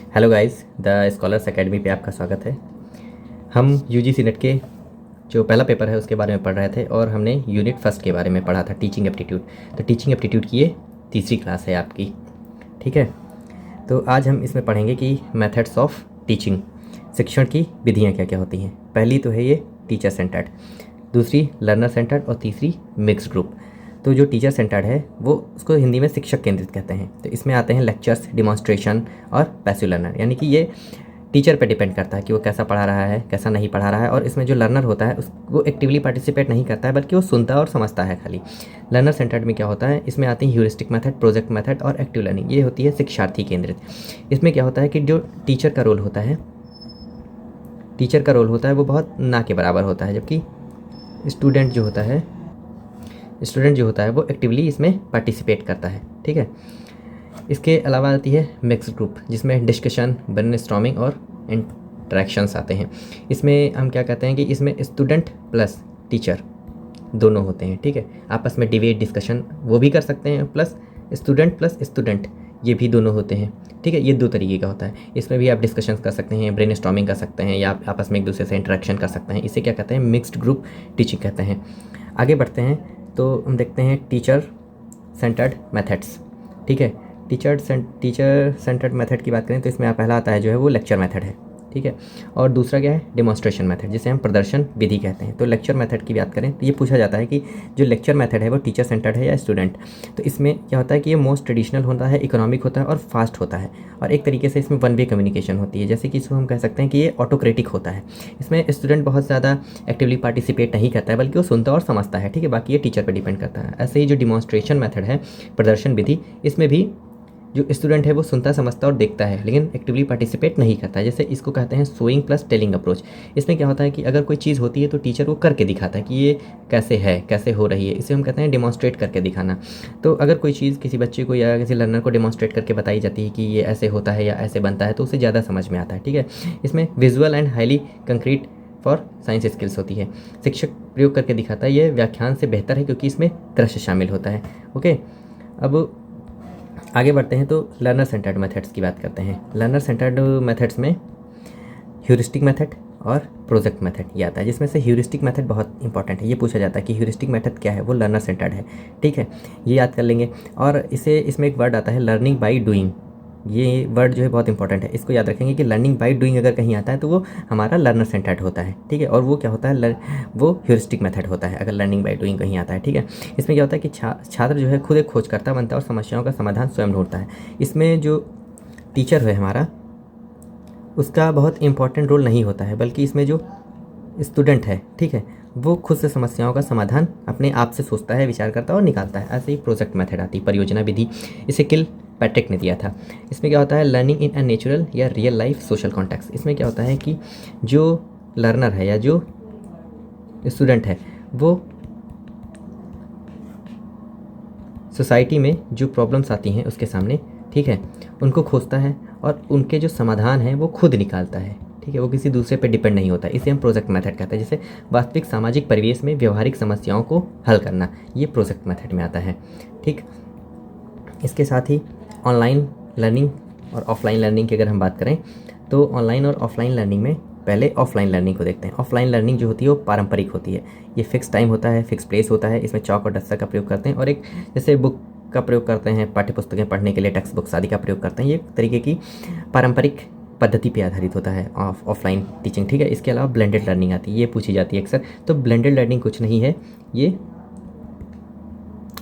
Hello guys, the scholars academy पे आपका स्वागत है। हम यूजीसी नेट के जो पहला पेपर है उसके बारे में पढ़ रहे थे और हमने यूनिट फर्स्ट के बारे में पढ़ा था, टीचिंग एप्टीट्यूड। तो टीचिंग एप्टीट्यूड की ये तीसरी क्लास है आपकी, ठीक है। तो आज हम इसमें पढ़ेंगे कि मेथड्स ऑफ टीचिंग, शिक्षण की विधियाँ क्या क्या होती हैं। पहली तो है ये टीचर सेंटर्ड, दूसरी लर्नर सेंटर्ड और तीसरी मिक्स्ड ग्रुप। तो जो टीचर सेंटर्ड है वो उसको हिंदी में शिक्षक केंद्रित कहते हैं। तो इसमें आते हैं लेक्चर्स, डिमॉन्स्ट्रेशन और पैसिव लर्नर, यानी कि ये टीचर पे डिपेंड करता है कि वो कैसा पढ़ा रहा है, कैसा नहीं पढ़ा रहा है। और इसमें जो लर्नर होता है वो एक्टिवली पार्टिसिपेट नहीं करता है, बल्कि वो सुनता और समझता है खाली। लर्नर सेंटर्ड में क्या होता है, इसमें आती है ह्यूरिस्टिक मेथड, प्रोजेक्ट मेथड और एक्टिव लर्निंग। ये होती है शिक्षार्थी केंद्रित। इसमें क्या होता है कि जो टीचर का रोल होता है वो बहुत ना के बराबर होता है, जबकि स्टूडेंट जो होता है वो एक्टिवली इसमें पार्टिसिपेट करता है, ठीक है। इसके अलावा आती है मिक्स्ड ग्रुप, जिसमें डिस्कशन, ब्रेनस्टॉर्मिंग और इंटरेक्शंस आते हैं। इसमें हम क्या कहते हैं कि इसमें स्टूडेंट प्लस टीचर दोनों होते हैं, ठीक है। आपस में डिबेट, डिस्कशन वो भी कर सकते हैं, प्लस स्टूडेंट ये भी दोनों होते हैं, ठीक है। ये दो तरीके का होता है। इसमें भी आप डिस्कशन कर सकते हैं, ब्रेनस्टॉर्मिंग कर सकते हैं, या आप आपस में एक दूसरे से इंटरेक्शन कर सकते हैं। इसे क्या कहते हैं, मिक्स्ड ग्रुप टीचिंग कहते हैं। आगे बढ़ते हैं तो हम देखते हैं टीचर सेंटर्ड मेथड्स, ठीक है। टीचर सेंटर्ड मेथड की बात करें तो इसमें पहला आता है जो है वो लेक्चर मेथड है, ठीक है। और दूसरा क्या है, डिमॉन्स्ट्रेशन मेथड, जिसे हम प्रदर्शन विधि कहते हैं। तो लेक्चर मेथड की बात करें तो ये पूछा जाता है कि जो लेक्चर मेथड है वो टीचर सेंटर्ड है या स्टूडेंट। तो इसमें क्या होता है कि ये मोस्ट ट्रेडिशनल होता है, इकोनॉमिक होता है और फास्ट होता है। और एक तरीके से इसमें वन वे कम्युनिकेशन होती है, जैसे कि इसको हम कह सकते हैं कि ये ऑटोक्रेटिक होता है। इसमें स्टूडेंट बहुत ज़्यादा एक्टिवली पार्टिसिपेट नहीं करता है, बल्कि वो सुनता और समझता है, ठीक है। बाकी ये टीचर पर डिपेंड करता है। ऐसे ही जो डिमॉन्स्ट्रेशन मेथड है, प्रदर्शन विधि, इसमें भी जो स्टूडेंट है वो सुनता, समझता और देखता है, लेकिन एक्टिवली पार्टिसिपेट नहीं करता है। जैसे इसको कहते हैं शोइंग प्लस टेलिंग अप्रोच। इसमें क्या होता है कि अगर कोई चीज़ होती है तो टीचर वो करके दिखाता है कि ये कैसे है, कैसे हो रही है। इसे हम कहते हैं डिमॉन्स्ट्रेट करके दिखाना। तो अगर कोई चीज़ किसी बच्चे को या किसी लर्नर को डिमॉन्स्ट्रेट करके बताई जाती है कि ये ऐसे होता है या ऐसे बनता है, तो उसे ज़्यादा समझ में आता है, ठीक है। इसमें visual and highly concrete for science skills होती है। शिक्षक प्रयोग करके दिखाता है, ये व्याख्यान से बेहतर है क्योंकि इसमें दृश्य शामिल होता है, ओके। अब आगे बढ़ते हैं तो लर्नर सेंटर्ड मेथड्स की बात करते हैं। लर्नर सेंटर्ड मेथड्स में ह्यूरिस्टिक मेथड और प्रोजेक्ट मेथड ये आता है, जिसमें से ह्यूरिस्टिक मेथड बहुत इंपॉर्टेंट है। ये पूछा जाता है कि ह्यूरिस्टिक मेथड क्या है, वो लर्नर सेंटर्ड है, ठीक है। ये याद कर लेंगे। और इसमें एक वर्ड आता है लर्निंग बाई डूइंग। ये वर्ड जो है बहुत इंपॉर्टेंट है, इसको याद रखेंगे कि लर्निंग बाई डूइंग अगर कहीं आता है तो वो हमारा लर्नर सेंटर्ड होता है, ठीक है। और वो क्या होता है, वो ह्यूरिस्टिक मेथड होता है अगर लर्निंग बाई डूइंग कहीं आता है, ठीक है। इसमें क्या होता है कि छात्र जो है खुद एक खोजकर्ता बनता है और समस्याओं का समाधान स्वयं ढूंढता है। इसमें जो टीचर है हमारा, उसका बहुत इंपॉर्टेंट रोल नहीं होता है, बल्कि इसमें जो स्टूडेंट है, ठीक है, वो खुद से समस्याओं का समाधान अपने आप से सोचता है, विचार करता है और निकालता है। ऐसे ही प्रोजेक्ट मेथड आती है, परियोजना विधि। इसे किल पैट्रिक ने दिया था। इसमें क्या होता है, लर्निंग इन अ नेचुरल या रियल लाइफ सोशल कॉन्टेक्स्ट। इसमें क्या होता है कि जो लर्नर है या जो स्टूडेंट है वो सोसाइटी में जो प्रॉब्लम्स आती हैं उसके सामने, ठीक है, उनको खोजता है और उनके जो समाधान हैं वो खुद निकालता है, ठीक है। वो किसी दूसरे पे डिपेंड नहीं होता। इसे हम प्रोजेक्ट मेथड कहते हैं। जैसे वास्तविक सामाजिक परिवेश में व्यवहारिक समस्याओं को हल करना, ये प्रोजेक्ट मेथड में आता है, ठीक। इसके साथ ही ऑनलाइन लर्निंग और ऑफलाइन लर्निंग की अगर हम बात करें तो ऑनलाइन और ऑफलाइन लर्निंग में पहले ऑफलाइन लर्निंग को देखते हैं। ऑफलाइन लर्निंग जो होती है वो पारंपरिक होती है। ये फिक्स टाइम होता है, फिक्स प्लेस होता है। इसमें चौक और डस्टर का प्रयोग करते हैं और एक जैसे बुक का प्रयोग करते हैं, पाठ्य पुस्तकें पढ़ने के लिए टेक्स्ट बुक्स आदि का प्रयोग करते हैं। ये तरीके की पारंपरिक पद्धति पे आधारित होता है ऑफलाइन टीचिंग, ठीक है। इसके अलावा ब्लेंडेड लर्निंग आती है, ये पूछी जाती है अक्सर। तो ब्लेंडेड लर्निंग कुछ नहीं है, ये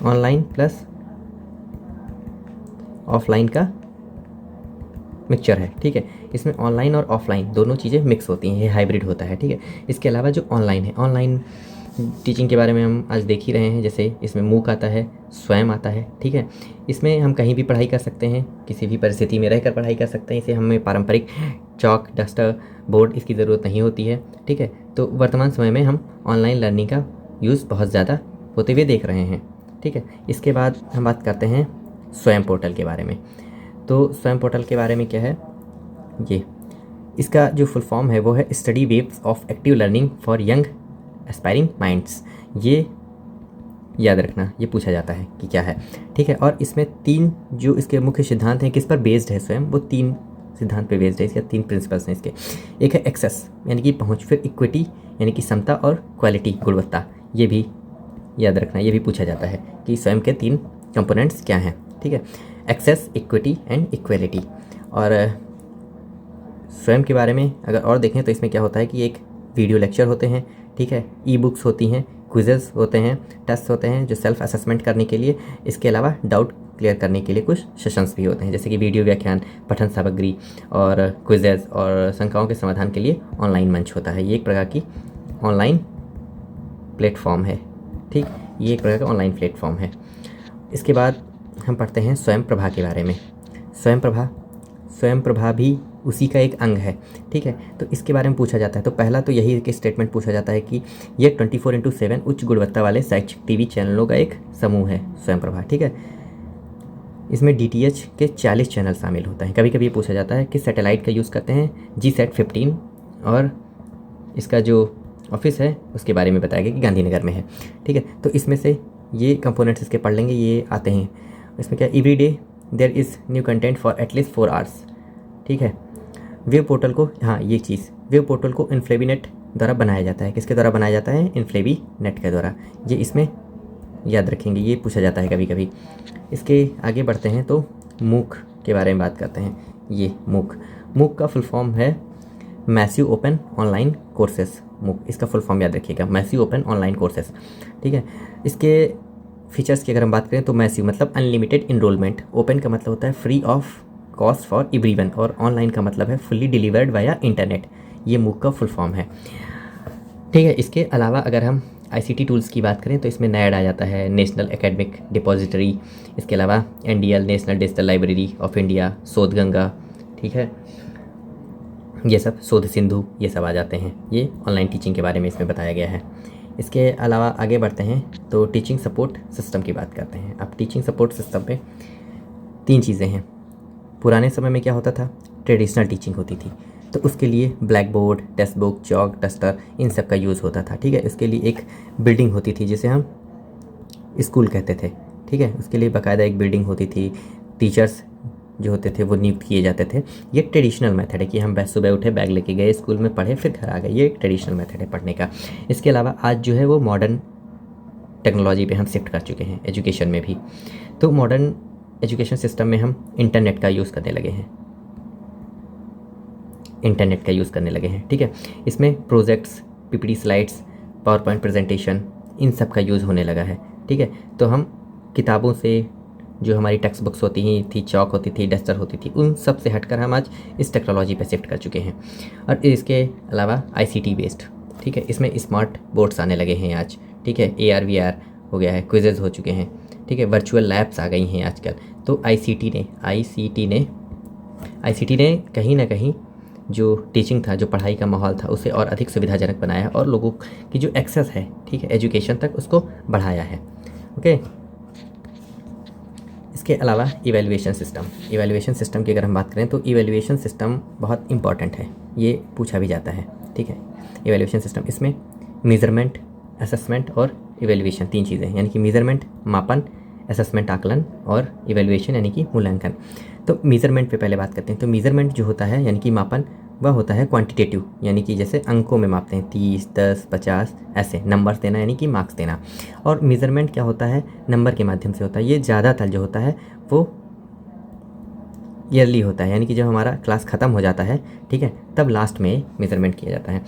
ऑनलाइन प्लस ऑफलाइन का मिक्सचर है, ठीक है। इसमें ऑनलाइन और ऑफलाइन दोनों चीज़ें मिक्स होती हैं, ये हाइब्रिड होता है, ठीक है। इसके अलावा जो ऑनलाइन है, ऑनलाइन टीचिंग के बारे में हम आज देख ही रहे हैं। जैसे इसमें मूक आता है, स्वयं आता है, ठीक है। इसमें हम कहीं भी पढ़ाई कर सकते हैं, किसी भी परिस्थिति में रहकर पढ़ाई कर सकते हैं। इसे हमें पारंपरिक चॉक, डस्टर, बोर्ड इसकी ज़रूरत नहीं होती है, ठीक है। तो वर्तमान समय में हम ऑनलाइन लर्निंग का यूज़ बहुत ज़्यादा होते हुए देख रहे हैं, ठीक है। इसके बाद हम बात करते हैं स्वयं पोर्टल के बारे में। तो स्वयं पोर्टल के बारे में क्या है, ये इसका जो फुल फॉर्म है वो है study waves of active learning for young aspiring minds. ये याद रखना, ये पूछा जाता है कि क्या है, ठीक है। और इसमें 3 जो इसके मुख्य सिद्धांत हैं, किस पर बेस्ड है स्वयं, वो 3 सिद्धांत पे बेस्ड है, इसके 3 प्रिंसिपल्स हैं इसके। एक है एक्सेस यानी कि पहुँच, फिर इक्विटी यानी कि समता, और क्वालिटी गुणवत्ता। ये भी याद रखना, ये भी पूछा जाता है कि स्वयं के 3 कंपोनेंट्स क्या हैं, ठीक है। Access, equity and equality. और स्वयं के बारे में अगर और देखें तो इसमें क्या होता है कि एक वीडियो लेक्चर होते हैं, ठीक है, ई बुक्स होती हैं, क्विजेस होते हैं, टेस्ट होते हैं जो सेल्फ असेसमेंट करने के लिए, इसके अलावा डाउट क्लियर करने के लिए कुछ सेशंस भी होते हैं, जैसे कि वीडियो व्याख्यान, पठन सामग्री और क्विजेस, और शंकाओं के समाधान के लिए ऑनलाइन मंच होता है। ये एक प्रकार की ऑनलाइन प्लेटफॉर्म है, ठीक, ये एक प्रकार का ऑनलाइन प्लेटफॉर्म है। इसके बाद हम पढ़ते हैं स्वयं प्रभा के बारे में। स्वयं प्रभा भी उसी का एक अंग है, ठीक है। तो इसके बारे में पूछा जाता है, तो पहला तो यही एक स्टेटमेंट पूछा जाता है कि ये 24/7 उच्च गुणवत्ता वाले शैक्षिक टीवी चैनलों का एक समूह है स्वयं प्रभा, ठीक है। इसमें DTH के 40 चैनल शामिल होते हैं। कभी कभी पूछा जाता है कि सैटेलाइट का यूज़ करते हैं GSAT-15, और इसका जो ऑफिस है उसके बारे में बताया गया कि गांधीनगर में है, ठीक है। तो इसमें से ये कंपोनेंट्स इसके पढ़ लेंगे, ये आते हैं। इसमें क्या, every day there is new content for at least 4 hours, ठीक है। वेब पोर्टल को, हाँ ये चीज़, वेब पोर्टल को इन्फ्लेबीनेट द्वारा बनाया जाता है। किसके द्वारा बनाया जाता है? इन्फ्लेबीनेट के द्वारा। ये इसमें याद रखेंगे, ये पूछा जाता है कभी कभी। इसके आगे बढ़ते हैं तो मूक के बारे में बात करते हैं। ये मूक का फुल फॉर्म है मैसिव ओपन ऑनलाइन कोर्सेस। मूक, इसका फुल फॉर्म याद रखिएगा, मैसिव ओपन ऑनलाइन कोर्सेस, ठीक है। इसके फीचर्स की अगर हम बात करें तो मैसिव मतलब अनलिमिटेड इनरोलमेंट, ओपन का मतलब होता है free of cost for everyone, और ऑनलाइन का मतलब है फुल्ली डिलीवर्ड वाया इंटरनेट। ये मूक का फुल फॉर्म है, ठीक है। इसके अलावा अगर हम ICT टूल्स की बात करें तो इसमें नैड आ जाता है, नेशनल एकेडमिक डिपॉजिटरी, इसके अलावा NDL national digital library of India, शोध गंगा, ठीक है, ये सब, शोध सिंधु, ये सब आ जाते हैं। ये ऑनलाइन टीचिंग के बारे में इसमें बताया गया है। इसके अलावा आगे बढ़ते हैं तो टीचिंग सपोर्ट सिस्टम की बात करते हैं। अब टीचिंग सपोर्ट सिस्टम में 3 चीज़ें हैं। पुराने समय में क्या होता था, ट्रेडिशनल टीचिंग होती थी, तो उसके लिए blackboard, textbook, chalk, duster, इन सब का यूज़ होता था, ठीक है। इसके लिए एक बिल्डिंग होती थी जिसे हम स्कूल कहते थे, ठीक है। उसके लिए बाकायदा एक बिल्डिंग होती थी, टीचर्स जो होते थे वो नियुक्त किए जाते थे। ये ट्रेडिशनल मेथड है कि हम सुबह उठे, बैग लेके गए, स्कूल में पढ़े, फिर घर आ गए। ये एक ट्रेडिशनल मेथड है पढ़ने का। इसके अलावा आज जो है वो मॉडर्न टेक्नोलॉजी पे हम शिफ्ट कर चुके हैं एजुकेशन में भी। तो मॉडर्न एजुकेशन सिस्टम में हम इंटरनेट का यूज़ करने लगे हैं, ठीक है। इसमें projects, PPT slides, power point presentation, इन सब का यूज़ होने लगा है, ठीक है। तो हम किताबों से, जो हमारी टेक्स्ट बुक्स होती थी, चॉक होती थी, डस्टर होती थी, उन सब से हटकर हम आज इस टेक्नोलॉजी पे शिफ्ट कर चुके हैं। और इसके अलावा ICT बेस्ड, ठीक है, इसमें स्मार्ट बोर्ड्स आने लगे हैं आज, ठीक है। AR VR हो गया है, क्विजेज हो चुके हैं, ठीक है, वर्चुअल लैब्स आ गई हैं आजकल। तो ICT ने कहीं ना कहीं जो टीचिंग था, जो पढ़ाई का माहौल था, उसे और अधिक सुविधाजनक बनाया और लोगों की जो एक्सेस है, ठीक है, एजुकेशन तक, उसको बढ़ाया है, ओके। इसके अलावा इवैल्यूएशन सिस्टम की अगर हम बात करें तो इवैल्यूएशन सिस्टम बहुत इंपॉर्टेंट है, ये पूछा भी जाता है, ठीक है। इवैल्यूएशन सिस्टम, इसमें मेजरमेंट, असेसमेंट और इवैल्यूएशन 3 चीज़ें, यानी कि मेजरमेंट मापन, असेसमेंट आकलन, और इवैल्यूएशन यानी कि मूल्यांकन। तो मेजरमेंट पे पहले बात करते हैं। तो मेजरमेंट जो होता है यानी कि मापन, वह होता है क्वांटिटेटिव, यानी कि जैसे अंकों में मापते हैं, 30, 10, 50, ऐसे नंबर्स देना यानी कि मार्क्स देना। और मेजरमेंट क्या होता है, नंबर के माध्यम से होता है। ये ज़्यादातर जो होता है वो ईयरली होता है, यानी कि जब हमारा क्लास ख़त्म हो जाता है, ठीक है, तब लास्ट में मेजरमेंट किया जाता है।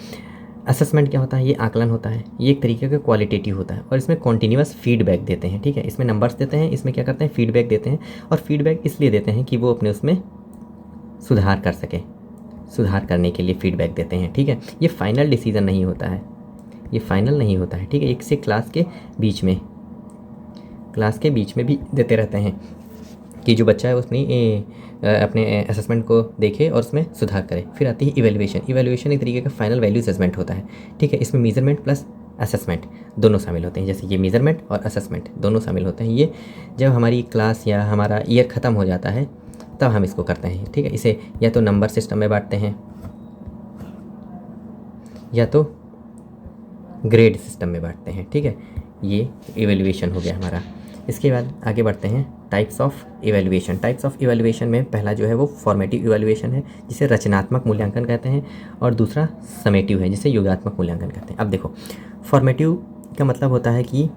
असेसमेंट क्या होता है, ये आकलन होता है, ये एक तरीके का क्वालिटेटिव होता है, और इसमें कॉन्टीन्यूअस फीडबैक देते हैं, ठीक है। इसमें नंबर्स देते हैं, इसमें क्या करते हैं, फीडबैक देते हैं, और फीडबैक इसलिए देते हैं कि वो अपने उसमें सुधार कर सके, सुधार करने के लिए फीडबैक देते हैं, ठीक है। ये फाइनल डिसीजन नहीं होता है, ठीक है। एक से क्लास के बीच में भी देते रहते हैं कि जो बच्चा है उसने अपने असेसमेंट को देखे और उसमें सुधार करे। फिर आती है इवैल्यूएशन एक तरीके का फाइनल वैल्यू असेसमेंट होता है, ठीक है। इसमें मेजरमेंट प्लस असेसमेंट दोनों शामिल होते हैं, जैसे ये मेजरमेंट और असेसमेंट दोनों शामिल होते हैं। ये जब हमारी क्लास या हमारा ईयर ख़त्म हो जाता है तब हम इसको करते हैं, ठीक है। इसे या तो नंबर सिस्टम में बांटते हैं या तो ग्रेड सिस्टम में बांटते हैं, ठीक है। ये इवैल्यूएशन हो गया हमारा। इसके बाद आगे बढ़ते हैं टाइप्स ऑफ इवैल्यूएशन में पहला जो है वो फॉर्मेटिव इवैल्यूएशन है जिसे रचनात्मक मूल्यांकन कहते हैं, और दूसरा समेटिव है जिसे योगात्मक मूल्यांकन कहते हैं। अब देखो, फॉर्मेटिव का मतलब होता है कि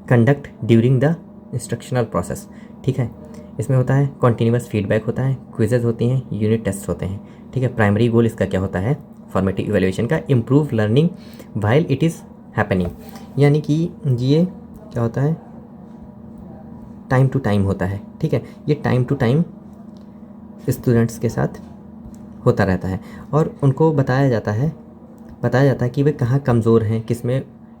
conduct during the instructional process, ठीक है। इसमें होता है कॉन्टीन्यूअस फीडबैक होता है, क्विजेज होती हैं, यूनिट टेस्ट होते हैं, ठीक है। प्राइमरी गोल इसका क्या होता है फॉर्मेटिव इवैल्यूएशन का, improve learning while it is happening, यानी कि ये क्या होता है टाइम टू टाइम होता है, ठीक है। ये टाइम टू टाइम स्टूडेंट्स के साथ होता रहता है और उनको बताया जाता है कि वे कहाँ कमज़ोर हैं,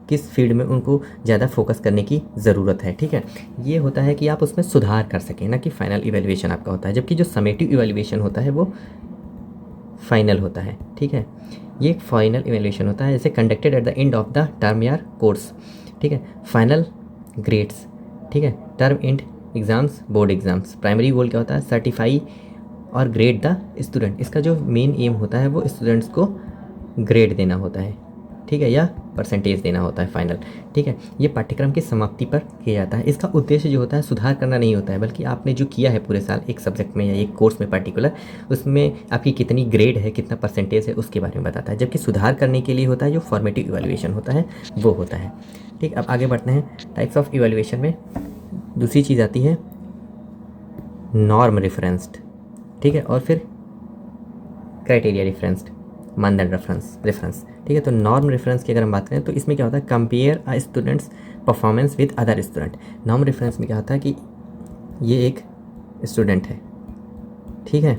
किस फील्ड में उनको ज़्यादा फोकस करने की ज़रूरत है, ठीक है। ये होता है कि आप उसमें सुधार कर सकें, ना कि फाइनल इवैल्यूएशन आपका होता है, जबकि जो समेटिव इवैल्यूएशन होता है वो फाइनल होता है, ठीक है। ये एक फाइनल इवैल्यूएशन होता है जैसे conducted at the end of the term या कोर्स, ठीक है। फाइनल ग्रेड्स, ठीक है, term and exams, board exams. Primary goal क्या होता है सर्टिफाई और ग्रेड द स्टूडेंट, इसका जो मेन एम होता है वो स्टूडेंट्स को ग्रेड देना होता है, ठीक है, या परसेंटेज देना होता है फाइनल, ठीक है। ये पाठ्यक्रम की समाप्ति पर किया जाता है। इसका उद्देश्य जो होता है सुधार करना नहीं होता है, बल्कि आपने जो किया है पूरे साल एक सब्जेक्ट में या एक कोर्स में पर्टिकुलर, उसमें आपकी कितनी ग्रेड है, कितना परसेंटेज है, उसके बारे में बताता है। जबकि सुधार करने के लिए होता है जो फॉर्मेटिव इवैल्यूएशन होता है वो होता है, ठीक। अब आगे बढ़ते हैं टाइप्स ऑफ इवैल्यूएशन में। दूसरी चीज़ आती है नॉर्म रेफरेंस्ड, ठीक है, और फिर क्राइटेरिया रेफरेंस्ड, मानदंड रेफरेंस, ठीक है। तो नॉर्म रेफरेंस की अगर हम बात करें तो इसमें क्या होता है compare a students performance with other student. Norm reference में क्या होता है कि ये एक स्टूडेंट है, ठीक है,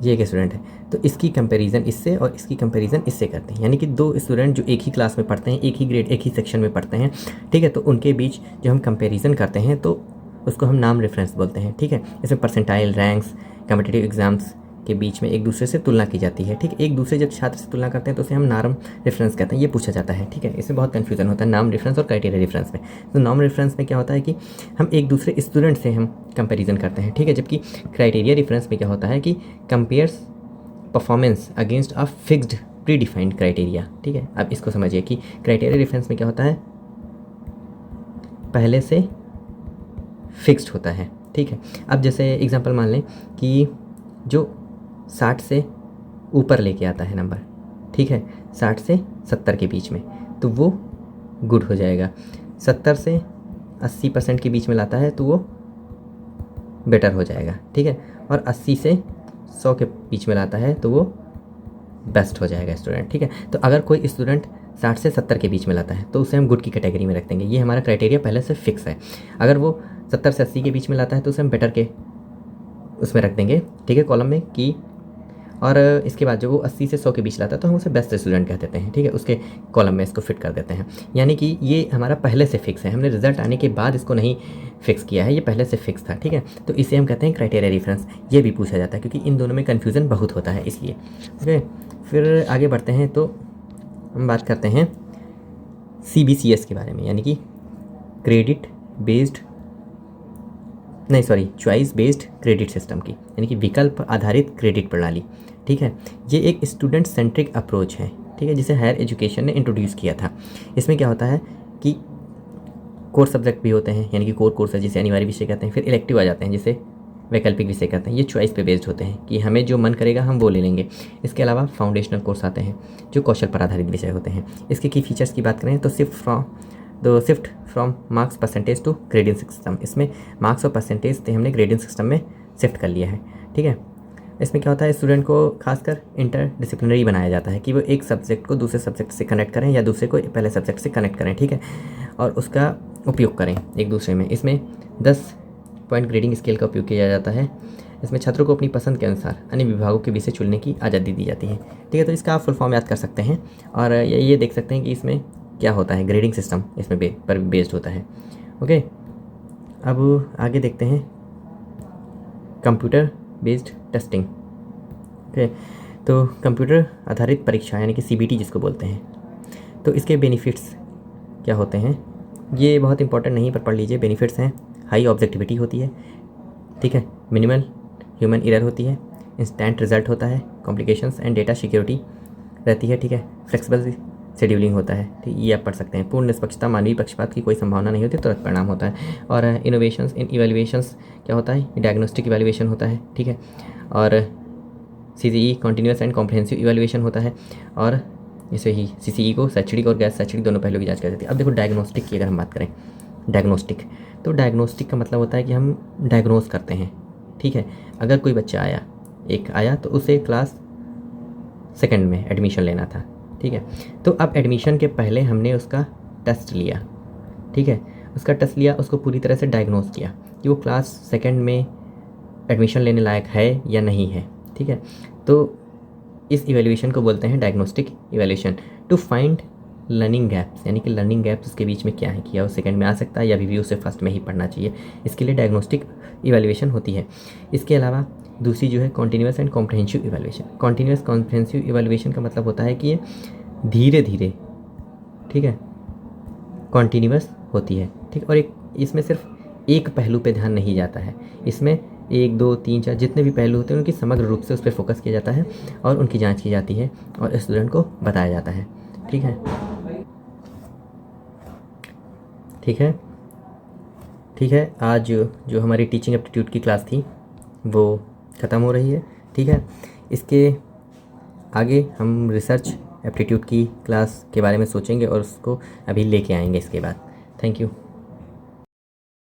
ये एक स्टूडेंट है, तो इसकी कंपैरिजन इससे और इसकी कंपैरिजन इससे करते हैं, यानी कि दो स्टूडेंट जो एक ही क्लास में पढ़ते हैं, एक ही ग्रेड एक ही सेक्शन में पढ़ते हैं, ठीक है, तो उनके बीच जो हम कंपैरिजन करते हैं तो उसको हम नाम रेफरेंस बोलते हैं, ठीक है। इसमें परसेंटाइल, रैंक्स, कॉम्पिटिटिव एग्जाम्स के बीच में एक दूसरे से तुलना की जाती है, ठीक। एक दूसरे जब छात्र से तुलना करते हैं तो उसे हम नॉर्म रेफरेंस कहते हैं। ये पूछा जाता है, ठीक है। इसमें बहुत कन्फ्यूजन होता है नाम रेफरेंस और क्राइटेरिया रेफरेंस में। तो नॉर्म रेफरेंस में क्या होता है कि हम एक दूसरे स्टूडेंट से हम कंपेरिजन करते हैं, ठीक है। जबकि क्राइटेरिया रेफरेंस में क्या होता है कि compares performance against a fixed pre defined criteria, ठीक है। अब इसको समझिए कि क्राइटेरिया रेफरेंस में क्या होता है पहले से फिक्स्ड होता है, ठीक है। अब जैसे एग्जांपल मान लें कि जो 60 से ऊपर लेके आता है नंबर, ठीक है, 60 से 70 के बीच में, तो वो गुड हो जाएगा। 70 से 80% के बीच में लाता है तो वो बेटर हो जाएगा, ठीक है। और 80 से 100 के बीच में लाता है तो वो बेस्ट हो जाएगा स्टूडेंट, ठीक है। तो अगर कोई स्टूडेंट 60 से 70 के बीच में लाता है तो उसे हम गुड की कैटेगरी में रख देंगे, ये हमारा क्राइटेरिया पहले से फिक्स है। अगर वो 70 से 80 के बीच में लाता है तो उसे हम बेटर के उसमें रख देंगे, ठीक है, कॉलम में कि। और इसके बाद जो वो 80 से 100 के बीच लाता है तो हम उसे बेस्ट स्टूडेंट कह देते हैं, ठीक है, उसके कॉलम में इसको फिट कर देते हैं। यानी कि ये हमारा पहले से फिक्स है, हमने रिजल्ट आने के बाद इसको नहीं फिक्स किया है, ये पहले से फिक्स था, ठीक है। तो इसे हम कहते हैं क्राइटेरिया रेफरेंस। ये भी पूछा जाता है क्योंकि इन दोनों में कन्फ्यूज़न बहुत होता है इसलिए, ओके। फिर आगे बढ़ते हैं तो हम बात करते हैं CBCS के बारे में, यानी कि चॉइस बेस्ड क्रेडिट सिस्टम की, यानी कि विकल्प आधारित क्रेडिट प्रणाली, ठीक है। ये एक स्टूडेंट सेंट्रिक अप्रोच है, ठीक है, जिसे हायर एजुकेशन ने इंट्रोड्यूस किया था। इसमें क्या होता है कि कोर सब्जेक्ट भी होते हैं, यानी कि कोर कोर्स है जिसे अनिवार्य विषय कहते हैं, फिर इलेक्टिव आ जाते हैं जिसे वैकल्पिक विषय कहते हैं। ये चॉइस पे बेस्ड होते हैं कि हमें जो मन करेगा हम वो ले लेंगे। इसके अलावा फाउंडेशनल कोर्स आते हैं जो कौशल पर आधारित विषय होते हैं। इसके की फीचर्स की बात करें तो shift from marks percentage to grading system, इसमें मार्क्स और परसेंटेज से हमने ग्रेडिंग सिस्टम में शिफ्ट कर लिया है, ठीक है। इसमें क्या होता है स्टूडेंट को खासकर इंटरडिसिप्लिनरी बनाया जाता है कि वो एक सब्जेक्ट को दूसरे सब्जेक्ट से कनेक्ट करें या दूसरे को पहले सब्जेक्ट से कनेक्ट करें, ठीक है, और उसका उपयोग करें एक दूसरे में। इसमें 10 पॉइंट ग्रेडिंग स्केल का उपयोग किया जाता है। इसमें छात्रों को अपनी पसंद के अनुसार अन्य विभागों के विषय चुनने की आज़ादी दी जाती है, ठीक है। तो इसका आप फुल फॉर्म याद कर सकते हैं और ये देख सकते हैं कि इसमें क्या होता है, ग्रेडिंग सिस्टम इसमें पर बेस्ड होता है, ओके। अब आगे देखते हैं कंप्यूटर बेस्ड टेस्टिंग, ओके। तो कंप्यूटर आधारित परीक्षा यानी कि CBT जिसको बोलते हैं, तो इसके बेनिफिट्स क्या होते हैं ये बहुत इंपॉर्टेंट नहीं पर पढ़ लीजिए। बेनिफिट्स हैं हाई ऑब्जेक्टिविटी होती है, ठीक है, मिनिमल ह्यूमन एरर होती है, इंस्टेंट रिजल्ट होता है, कॉम्प्लिकेशंस एंड डेटा सिक्योरिटी रहती है, ठीक है, फ्लेक्सिबल शेड्यूलिंग होता है, ठीक, ये आप पढ़ सकते हैं। पूर्ण निष्पक्षता, मानवीय पक्षपात की कोई संभावना नहीं होती, तुरंत परिणाम होता है। और इनोवेशंस इन इवैल्यूएशंस क्या होता है, डायग्नोस्टिक इवैल्यूएशन होता है, ठीक है। और CCE continuous and comprehensive evaluation होता है। और इसे ही CCE को शैक्षणिक और गैर शैक्षणिक दोनों पहलुओं की जांच कर जाती है। अब देखो डायग्नोस्टिक की अगर हम बात करें, डायग्नोस्टिक, तो डायग्नोस्टिक का मतलब होता है कि हम डायग्नोस करते हैं, ठीक है। अगर कोई बच्चा आया तो उसे क्लास सेकंड में एडमिशन लेना था, ठीक है। तो अब एडमिशन के पहले हमने उसका टेस्ट लिया, ठीक है। उसका टेस्ट लिया, उसको पूरी तरह से डायग्नोस किया कि वो क्लास सेकंड में एडमिशन लेने लायक है या नहीं है, ठीक है। तो इस इवैल्यूएशन को बोलते हैं diagnostic evaluation to find learning gaps, यानी कि लर्निंग गैप्स उसके बीच में क्या है, कि या वो सेकंड में आ सकता है या भी उसे फर्स्ट में ही पढ़ना चाहिए। इसके लिए डायग्नोस्टिक इवैल्यूएशन होती है। इसके अलावा दूसरी जो है continuous and comprehensive evaluation. Continuous comprehensive evaluation का मतलब होता है कि ये धीरे धीरे, ठीक है, कॉन्टीन्यूअस होती है, ठीक। और एक इसमें सिर्फ एक पहलू पे ध्यान नहीं जाता है, इसमें 1 2 3 4 जितने भी पहलू होते हैं उनकी समग्र रूप से उस पर फोकस किया जाता है और उनकी जांच की जाती है और स्टूडेंट को बताया जाता है, ठीक है। ठीक है, ठीक है। आज जो हमारी टीचिंग एप्टीट्यूड की क्लास थी वो ख़त्म हो रही है, ठीक है। इसके आगे हम रिसर्च एप्टीट्यूड की क्लास के बारे में सोचेंगे और उसको अभी लेके आएंगे इसके बाद। Thank you.